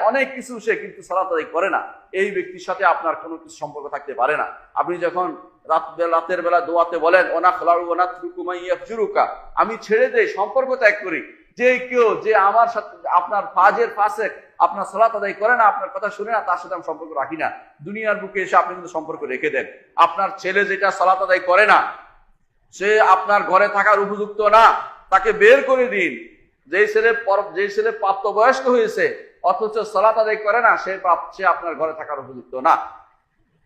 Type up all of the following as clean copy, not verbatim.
অনেক কিছু সে কিন্তু সালাত আদায় করে না, এই ব্যক্তির সাথে আপনার কোনো কিছু সম্পর্ক থাকতে পারে না। আপনি যখন রাতের বেলা দোয়াতে বলেন ওনা খলাউ ওনা তুকুমাই ইয়াফজুরুকা, আমি ছেড়ে দেই, সম্পর্ক ত্যাগ করি, যে কেউ যে আমার সাথে আপনার ফাজের ফাসেক আপনার সালাত আদায় করে না, আপনার কথা শুনে না, তার সাথে আমি সম্পর্ক রাখি না। দুনিয়ার বুকে এসে আপনি কিন্তু সম্পর্ক রেখে দেন। আপনার ছেলে যেটা সালাত আদায় করে না, সে আপনার ঘরে থাকার উপযুক্ত না, তাকে বের করে দিন। যেই ছেলে প্রাপ্তবয়স্ক হয়েছে অথচ সালাত আদায় করে না, সে আপনার ঘরে থাকার উপযুক্ত না।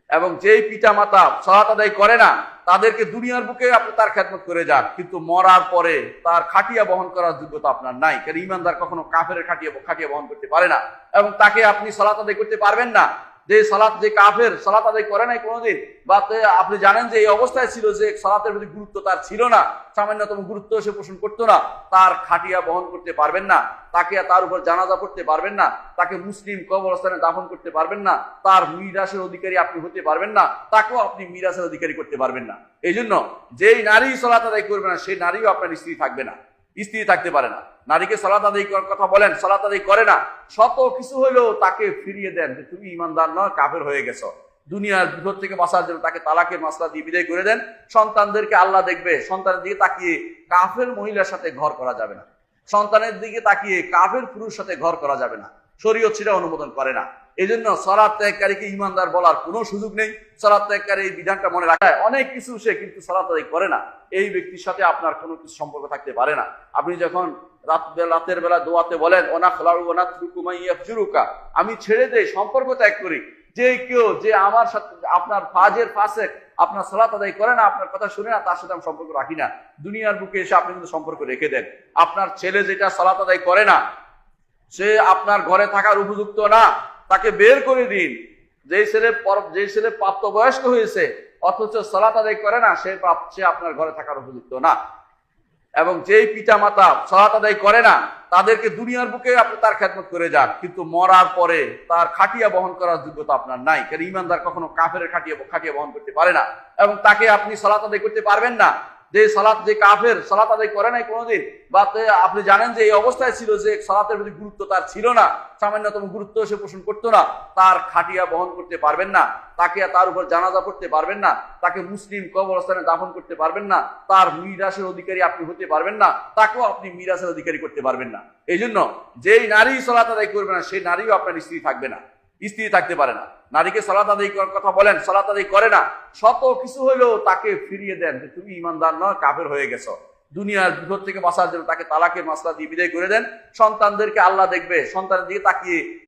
এবং যেই পিতা মাতা সালাত আদায় করে না, তাদেরকে দুনিয়ার বুকে আপনি তার খেদমত করে যান, কিন্তু মরার পরে তার খাটিয়া বহন করার যোগ্যতা আপনার নাই। কারণ ইমানদার কখনো কাফের খাটিয়া বহন করতে পারে না, এবং তাকে আপনি সালাত আদায় করতে পারবেন না। যে কাফের সালাত আদায় করে নাই কোনোদিন, বা আপনি জানেন যে এই অবস্থায় ছিল যে সালাতের প্রতি গুরুত্ব তার ছিল না, সামান্যতম গুরুত্ব সে পোষণ করতো না, তার খাটিয়া বহন করতে পারবেন না, তাকে তার উপর জানাজা পড়তে পারবেন না, তাকে মুসলিম কবরস্থানে দাফন করতে পারবেন না, তার মিরাসের অধিকারী আপনি হতে পারবেন না, তাকেও আপনি মিরাসের অধিকারী করতে পারবেন না। এই জন্য যেই নারী সালাত আদায় করবে না, সেই নারীও আপনার স্ত্রী থাকবে না, স্ত্রী থাকতে পারে না। নারীকে সালাত আদায় করার কথা বলেন, সালাত আদায় করে না, শত কিছু হলেও তাকে ফিরিয়ে দেন যে তুমি ইমানদার নয়, কাফের হয়ে গেছো। দুনিয়ার বিপদ থেকে বাঁচার জন্য তাকে তালাকের মাসলা দিয়ে বিদায় করে দেন। সন্তানদেরকে আল্লাহ দেখবে, সন্তানের দিকে তাকিয়ে কাফের মহিলার সাথে ঘর করা যাবে না, সন্তানের দিকে তাকিয়ে কাফের পুরুষ সাথে ঘর করা যাবে না, শরীয়ত সেটা অনুমোদন করে না। এই জন্য সালাত ত্যাগকারীকে ইমানদার বলার কোনো সুযোগ নেই। সালাত ত্যাগকারী এই বিধানটা মনে রাখা, অনেক কিছু সে কিন্তু সালাত আদায় করে না, এই ব্যক্তির সাথে আপনার কোনো কিছু সম্পর্ক থাকতে পারে না। আপনি যখন রাতের বেলা দোয়াতে বলেন ওনা খলাউ ওনা তুকুমাই ইয়াফজুরুকা, আমি ছেড়ে দেই, সম্পর্ক ত্যাগ করি, যে কেউ যে আমার সাথে আপনার ফাজের ফাসেক আপনার সালাত আদায় করে না, আপনার কথা শুনে না, তার সাথে আমি সম্পর্ক রাখি না। দুনিয়ার বুকে এসে আপনি কিন্তু সম্পর্ক রেখে দেন। আপনার ছেলে যেটা সালাত আদায় করে না, সে আপনার ঘরে থাকার উপযুক্ত না, তাকে বের করে দিন। যেই ছেলে প্রাপ্তবয়স্ক হয়েছে অথচ সালাত আদায় করে না, সে আপনার ঘরে থাকার উপযুক্ত না। এবং যেই পিতা মাতা সালাত আদায় করে না, তাদেরকে দুনিয়ার বুকে আপনি তার খেদমত করে যান, কিন্তু মরার পরে তার খাটিয়া বহন করার যোগ্যতা আপনার নাই। কারণ ইমানদার কখনো কাফের খাটিয়া বহন করতে পারে না, এবং তাকে আপনি সালাত আদায় করতে পারবেন না। যে কাফের সালাত আদায় করে নাই কোনোদিন, বা আপনি জানেন যে এই অবস্থায় ছিল যে সালাতের প্রতি গুরুত্ব তার ছিল না, সামান্যতম গুরুত্ব সে পোষণ করতো না, তার খাটিয়া বহন করতে পারবেন না, তাকে তার উপর জানাজা পড়তে পারবেন না, তাকে মুসলিম কবরস্থানে দাফন করতে পারবেন না, তার মিরাসের অধিকারী আপনি হতে পারবেন না, তাকেও আপনি মিরাসের অধিকারী করতে পারবেন না। এই জন্য যেই নারী সালাত আদায় করবে না, সেই নারীও আপনার স্ত্রী থাকবে না, স্ত্রী থাকতে পারে না। নারীকে সালাত আদায় করার কথা বলেন, সালাত আদায় করে না, শত কিছু হলেও তাকে ফিরিয়ে দেন যে তুমি ইমানদার নয়, কাফের হয়ে গেছো। দুনিয়ার বিপদ থেকে বাঁচার জন্য তাকে তালাকের মাসলা দিয়ে বিদায় করে দেন। সন্তানদেরকে আল্লাহ দেখবে, সন্তানের দিকে তাকিয়ে